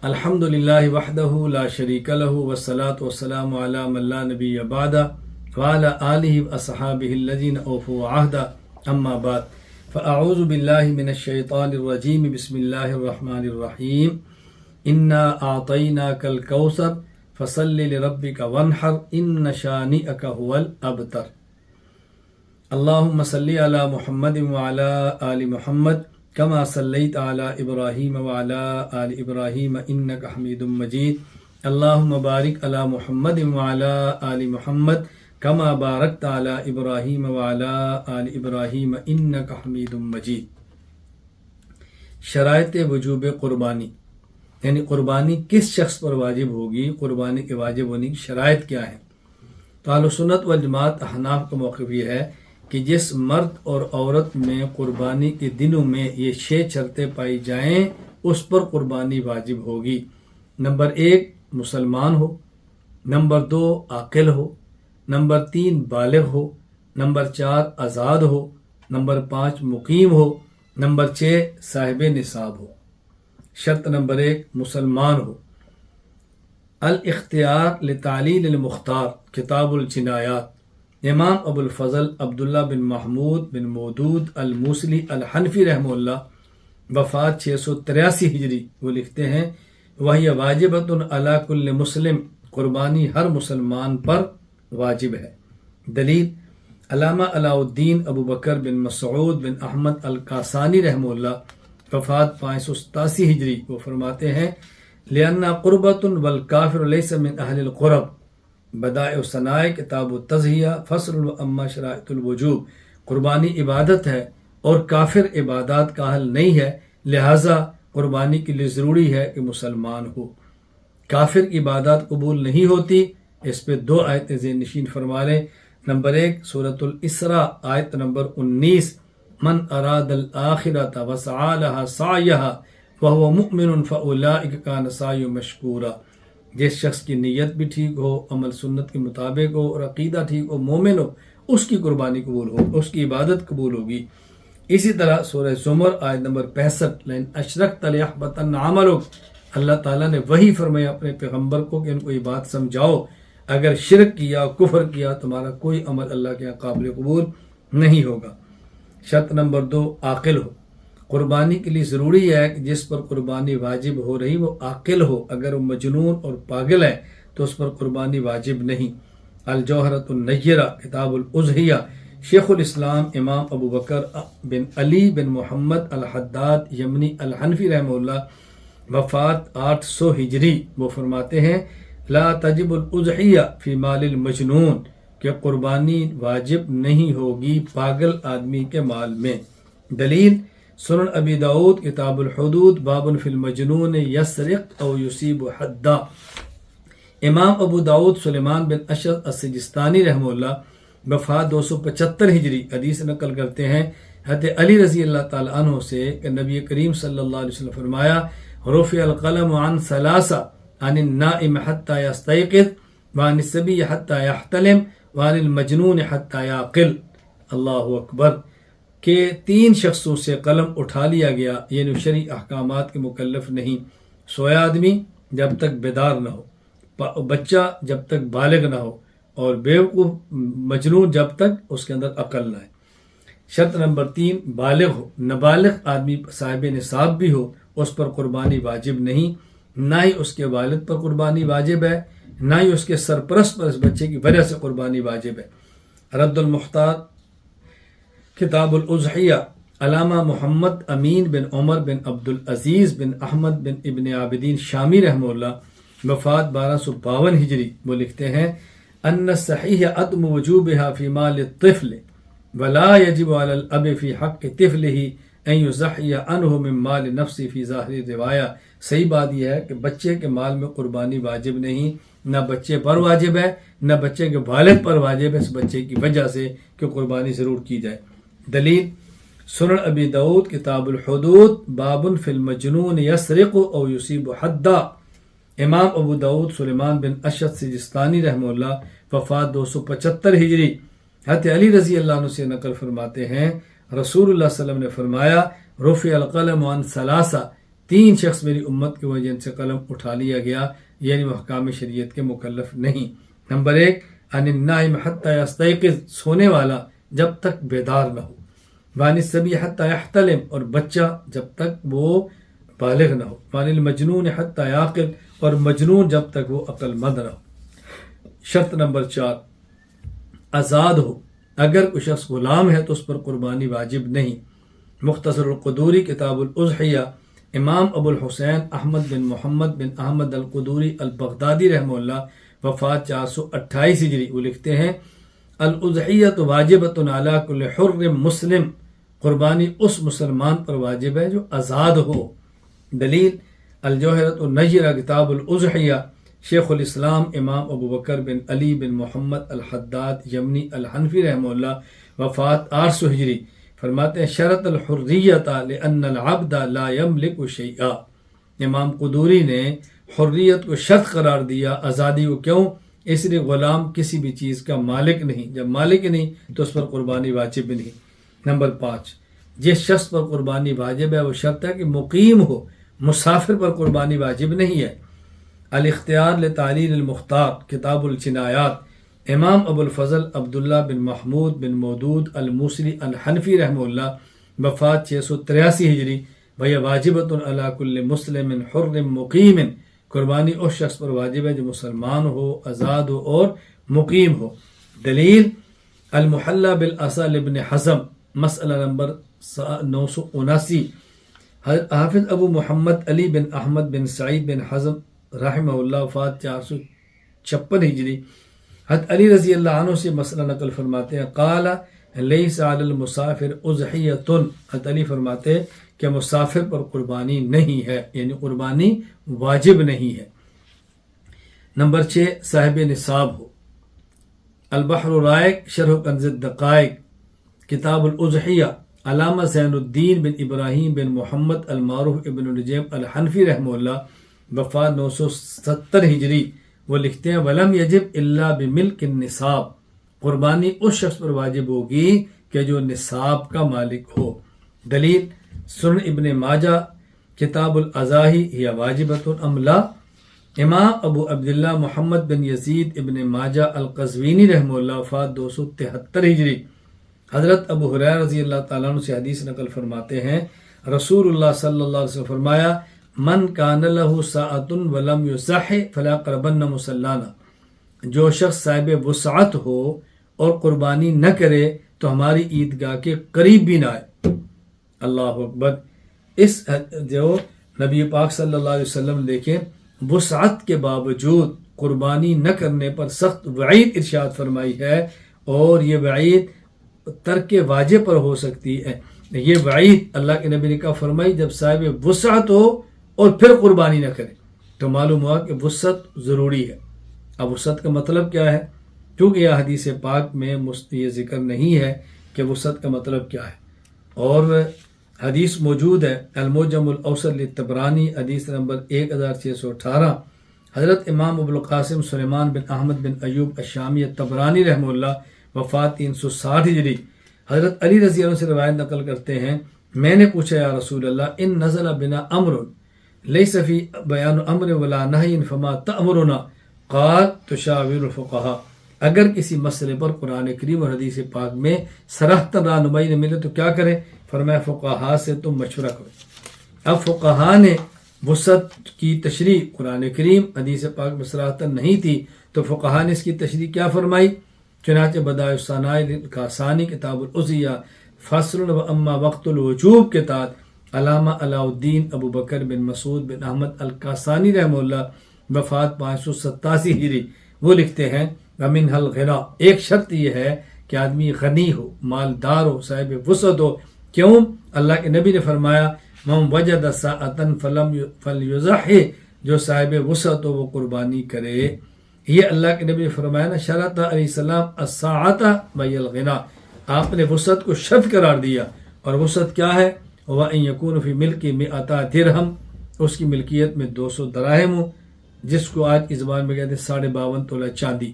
الحمد للہ وحدہ لا شریک لہ والصلاة والسلام علی من لا نبی بعدہ وعلی آلہ واصحابہ الذین اوفوا عہدہ اما بعد فاعوذ باللہ من الشیطان الرجیم بسم اللہ الرحمن الرحیم انا اعطیناک الکوثر فصل لربک وانحر ان شانئک هو الابتر اللہم صلی علی محمد وعلی آل محمد کما صلیت علی ابراہیم وعلی آل ابراہیم انک حمید مجید اللہم بارک علی محمد وعلی آل محمد کما بارکت علی ابراہیم وعلی آل ابراہیم انک حمید مجید۔ شرائط وجوب قربانی، یعنی قربانی کس شخص پر واجب ہوگی، قربانی کے واجب ہونے کی شرائط کیا ہے؟ تو اہل سنت والجماعت احناف کا موقف یہ ہے کہ جس مرد اور عورت میں قربانی کے دنوں میں یہ 6 شرطیں پائی جائیں اس پر قربانی واجب ہوگی۔ نمبر 1 مسلمان ہو، نمبر 2 عاقل ہو، نمبر 3 بالغ ہو، نمبر 4 آزاد ہو، نمبر 5 مقیم ہو، نمبر 6 صاحب نصاب ہو۔ شرط نمبر 1 مسلمان ہو۔ الاختیار لتعلیل المختار، کتاب الجنایات، امام ابو الفضل عبداللہ بن محمود بن مودود الموصلی الحنفی رحمہ اللہ، وفات 683 ہجری، وہ لکھتے ہیں وہی واجبۃ علی کل مسلم، قربانی ہر مسلمان پر واجب ہے۔ دلیل علامہ علاء الدین ابو بکر بن مسعود بن احمد القاسانی رحمہ اللہ، وفات 587 ہجری، وہ فرماتے ہیں لأن قربۃ والکافر لیس من اہل القرب، بدائع الصنائع کتاب التضحیہ فصل اما شرائط الوجوب، قربانی عبادت ہے اور کافر عبادات کا حل نہیں ہے، لہذا قربانی کے لیے ضروری ہے کہ مسلمان ہو۔ کافر کی عبادات قبول نہیں ہوتی، اس پہ 2 آیتیں ذہن نشین فرما لیں۔ نمبر 1 سورۃ الاسراء آیت نمبر 19، من اراد الآخرۃ وسعی لها سعیها وهو مؤمن فاولئک کان سعیهم مشکورا، جس شخص کی نیت بھی ٹھیک ہو، عمل سنت کے مطابق ہو اور عقیدہ ٹھیک ہو، مومن ہو، اس کی قربانی قبول ہو، اس کی عبادت قبول ہوگی۔ اسی طرح سورہ زمر آیت نمبر 65، لئن اشرکت لیحبطن عملک، اللہ تعالیٰ نے وہی فرمایا اپنے پیغمبر کو کہ ان کو یہ بات سمجھاؤ، اگر شرک کیا، کفر کیا، تمہارا کوئی عمل اللہ کے قابل قبول نہیں ہوگا۔ شرط نمبر 2 عاقل ہو۔ قربانی کے لیے ضروری ہے کہ جس پر قربانی واجب ہو رہی وہ عاقل ہو، اگر وہ مجنون اور پاگل ہے تو اس پر قربانی واجب نہیں۔ الجوہرۃ النیرہ کتاب الاضحیہ، شیخ الاسلام امام ابو بکر بن علی بن محمد الحداد یمنی الحنفی رحمہ اللہ، وفات 800 ہجری، وہ فرماتے ہیں لا تجب الاضحیہ فی مال المجنون، کہ قربانی واجب نہیں ہوگی پاگل آدمی کے مال میں۔ دلیل سنن ابی داود کتاب الحدود باب فی المجنون یسرق او یصیب حدا، امام ابو داود سلیمان بن اشعث السجستانی رحمہ اللہ، وفات 275 ہجری، حدیث نقل کرتے ہیں حضرت علی رضی اللہ تعالی عنہ سے کہ نبی کریم صلی اللہ علیہ وسلم فرمایا رفع القلم عن 3، عن النائم حتی یستیقظ وعن الصبی حتی یحتلم وعن المجنون حتی یعقل۔ اللہ اکبر، کہ 3 شخصوں سے قلم اٹھا لیا گیا، یعنی شرعی احکامات کے مکلف نہیں، سویا آدمی جب تک بیدار نہ ہو، بچہ جب تک بالغ نہ ہو، اور بیوقوف مجنون جب تک اس کے اندر عقل نہ ہے۔ شرط نمبر 3 بالغ ہو۔ نابالغ آدمی صاحب نصاب بھی ہو، اس پر قربانی واجب نہیں، نہ ہی اس کے والد پر قربانی واجب ہے، نہ ہی اس کے سرپرست پر اس بچے کی وجہ سے قربانی واجب ہے۔ رد المحتاط کتاب الاضحیہ، علامہ محمد امین بن عمر بن عبدالعزیز بن احمد بن ابن عابدین شامی رحمہ اللہ، وفات 1252 ہجری، وہ لکھتے ہیں ان الصحیح عدم وجوبها فی مال الطفل ولا یجب علی الاب فی حق طفلہ ان یضحی عنہ من مال نفسی فی ظاہر روایہ۔ صحیح بات یہ ہے کہ بچے کے مال میں قربانی واجب نہیں، نہ بچے پر واجب ہے، نہ بچے کے والد پر واجب ہے، اس بچے کی وجہ سے کہ قربانی ضرور کی جائے۔ دلیل سنن ابی داود کتاب الحدود باب فی المجنون یسرق او یصیب حدا، امام ابو داود سلیمان بن اشعث سجستانی رحمہ اللہ، وفات 275 ہجری، حضرت علی رضی اللہ عنہ سے نقل فرماتے ہیں رسول اللہ صلی اللہ علیہ وسلم نے فرمایا رفع القلم عن 3، 3 شخص میری امت کے وہ جن سے قلم اٹھا لیا گیا، یعنی وہ احکام شریعت کے مکلف نہیں۔ نمبر 1 عن النائم حتی یستیقظ، سونے والا جب تک بیدار نہ ہو، وعن الصبی حتی یحتلم، اور بچہ جب تک وہ بالغ نہ ہو، وعن المجنون حتی یعقل، اور مجنون جب تک وہ عقل مند نہ ہو۔ شرط نمبر 4 آزاد ہو، اگر کوئی شخص غلام ہے تو اس پر قربانی واجب نہیں۔ مختصر القدوری کتاب الاضحیہ، امام ابو الحسین احمد بن محمد بن احمد القدوری البغدادی رحمہ اللہ، وفات 428 ہجری، وہ لکھتے ہیں الاضحیۃ واجبۃ علی کل حر مسلم، قربانی اس مسلمان پر واجب ہے جو آزاد ہو۔ دلیل الجوہرۃ النیرہ کتاب الاضحیہ، شیخ الاسلام امام ابو بکر بن علی بن محمد الحداد یمنی الحنفی رحمہ اللہ، وفات 800 ہجری، فرماتے ہیں شرط الحریۃ لأن العبد لا یملک شیئا، امام قدوری نے حریت کو شرط قرار دیا، آزادی کو، کیوں؟ اس لیے غلام کسی بھی چیز کا مالک نہیں، جب مالک نہیں تو اس پر قربانی واجب نہیں۔ نمبر 5 جس شخص پر قربانی واجب ہے وہ شرط ہے کہ مقیم ہو، مسافر پر قربانی واجب نہیں ہے۔ الاختیار لتعلیل المختار کتاب الجنایات، امام ابو الفضل عبداللہ بن محمود بن مودود الموصلی الحنفی رحمہ اللہ، وفات 683 ہجری، وہی واجبۃ علی کل مسلم حر مقیم، قربانی اس شخص پر واجب ہے جو مسلمان ہو، آزاد ہو اور مقیم ہو۔ دلیل المحلہ بالعصا لابن حزم، مسئلہ نمبر 979، حافظ ابو محمد علی بن احمد بن سعید بن حزم رحمہ اللہ، وفات 456 ہجری، حضرت علی رضی اللہ عنہ سے مسئلہ نقل فرماتے ہیں قال لیس علی المسافر اضحیۃ، حضرت علی فرماتے ہیں کہ مسافر پر قربانی نہیں ہے، یعنی قربانی واجب نہیں ہے۔ نمبر 6 صاحب نصاب ہو۔ البحر الرائق شرح کنز الدقائق کتاب الاضحیہ، علامہ زین الدین بن ابراہیم بن محمد المعروف ابن نجیم الحنفی رحمہ اللہ، وفات 970 ہجری، وہ لکھتے ہیں ولم یجب الا بملک النصاب، قربانی اس شخص پر واجب ہوگی کہ جو نصاب کا مالک ہو۔ دلیل سنن ابن ماجہ کتاب الاضاحی ہی واجبۃ ام لا، امام ابو عبداللہ محمد بن یزید ابن ماجہ القزوینی رحمہ اللہ، وفات 273 ہجری، حضرت ابو ہریرہ رضی اللہ تعالیٰ عنہ سے حدیث نقل فرماتے ہیں رسول اللہ صلی اللہ علیہ وسلم فرمایا من کان لہ ساعۃ ولم یضحی فلا یقربن مصلانا، جو شخص صاحب وسعت ہو اور قربانی نہ کرے تو ہماری عیدگاہ کے قریب بھی نہ آئے۔ اللہ اکبر۔ اس جو نبی پاک صلی اللہ علیہ وسلم دیکھیں وسعت کے باوجود قربانی نہ کرنے پر سخت وعید ارشاد فرمائی ہے، اور یہ وعید ترک واجب پر ہو سکتی ہے۔ یہ وعید اللہ کے نبی نے کہا فرمائی جب صاحب وسعت ہو اور پھر قربانی نہ کرے، تو معلوم ہوا کہ وسعت ضروری ہے۔ اب وسعت کا مطلب کیا ہے؟ کیونکہ یہ حدیث پاک میں یہ ذکر نہیں ہے کہ وسعت کا مطلب کیا ہے، اور حدیث موجود ہے المعجم الاوسط للطبرانی حدیث نمبر 1618، حضرت امام ابو القاسم سلیمان بن احمد بن ایوب الشامی الطبرانی رحمہ اللہ، وفات 360 ہجری، حضرت علی رضی اللہ عنہ سے روایت نقل کرتے ہیں میں نے پوچھا یا رسول اللہ ان نزل بنا امر لیس فی بیان امر ولا نہی فما تأمرنا، قال تشاور الفقہاء، اگر کسی مسئلے پر قرآن کریم اور حدیث پاک میں صراحتاً رہنمائی نہ ملے تو کیا کرے؟ فرمایا فقہاء سے تم مشورہ کرو۔ اب فقہاء نے وسعت کی تشریح قرآن کریم حدیث پاک میں صراحتاً نہیں تھی، تو فقہاء نے اس کی تشریح کیا فرمائی؟ چنانچہ بدائع الصنائع کاسانی کتاب الاضحیہ فصل و اما وقت الوجوب کے تحت علامہ علاء الدین ابو بکر بن مسعود بن احمد الکاسانی رحمہ اللہ، وفات 587 ہجری، وہ لکھتے ہیں ومنہ الغنا، ایک شرط یہ ہے کہ آدمی غنی ہو، مالدار ہو، صاحب وسعت ہو۔ کیوں؟ اللہ کے نبی نے فرمایا من وجد ساعۃ فلیضحی، جو صاحب وسعت ہو وہ قربانی کرے۔ یہ اللہ کے نبی نے فرمایا نا شرط علیہ السلام الساعۃ وہی الغنا، آپ نے وسعت کو شرط قرار دیا، اور وسعت کیا ہے؟ وَإِن يَكُونُ فِي مِلْكِ مِئَةَ دِرْہَم، اس کی ملکیت میں 200 دراہم ہو، جس کو آج کی زبان میں کہتے ہیں 52.5 تولہ چاندی،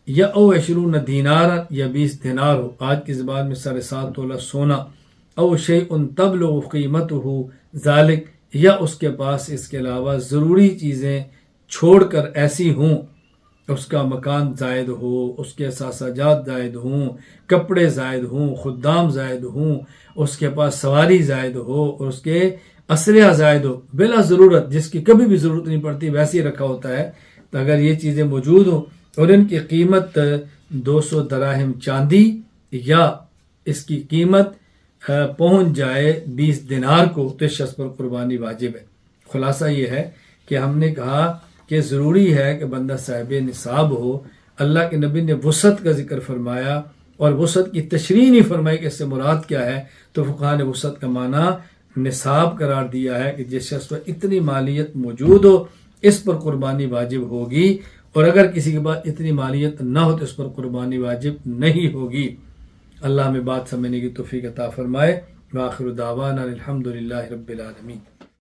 یا او 20 دینار، یا 20 دینار ہو، آج کی زبان میں 7.5 تولہ سونا، او شیء تبلغ قیمتہ ذالک، یا اس کے پاس اس کے علاوہ ضروری چیزیں چھوڑ کر ایسی ہوں، اس کا مکان زائد ہو، اس کے ساساجات زائد ہوں، کپڑے زائد ہوں، خدام زائد ہوں، اس کے پاس سواری زائد ہو اور اس کے اسلحہ زائد ہو، بلا ضرورت جس کی کبھی بھی ضرورت نہیں پڑتی ویسے ہی رکھا ہوتا ہے، تو اگر یہ چیزیں موجود ہوں اور ان کی قیمت 200 دراہم چاندی یا اس کی قیمت پہنچ جائے 20 دینار کو، تو اس شخص پر قربانی واجب ہے۔ خلاصہ یہ ہے کہ ہم نے کہا کہ ضروری ہے کہ بندہ صاحب نصاب ہو۔ اللہ کے نبی نے وسعت کا ذکر فرمایا اور وسعت کی تشریح نہیں فرمائی کہ اس سے مراد کیا ہے، تو فقہاء نے وسعت کا معنی نصاب قرار دیا ہے کہ جس شخص پر اتنی مالیت موجود ہو اس پر قربانی واجب ہوگی، اور اگر کسی کے پاس اتنی مالیت نہ ہو تو اس پر قربانی واجب نہیں ہوگی۔ اللہ ہمیں بات سمجھنے کی توفیق عطا فرمائے۔ وآخر دعوانا الحمدللہ رب العالمین۔